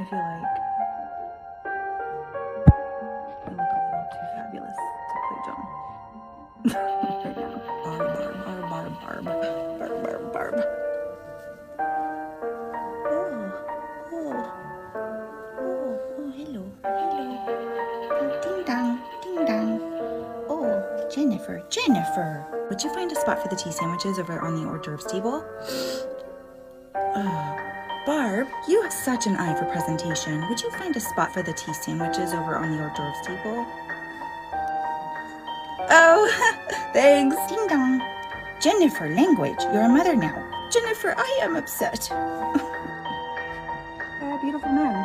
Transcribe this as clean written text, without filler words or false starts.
feel like I look a little too fabulous to play Joan right now. Barb. Oh, hello. Ding dong. Oh, Jennifer. Would you find a spot for the tea sandwiches over on the hors d'oeuvres table? Barb, you have such an eye for presentation. Would you find a spot for the tea sandwiches over on the hors d'oeuvres table? Oh, thanks. Ding dong. Jennifer, language. You're a mother now. Jennifer, I am upset. They're a beautiful man.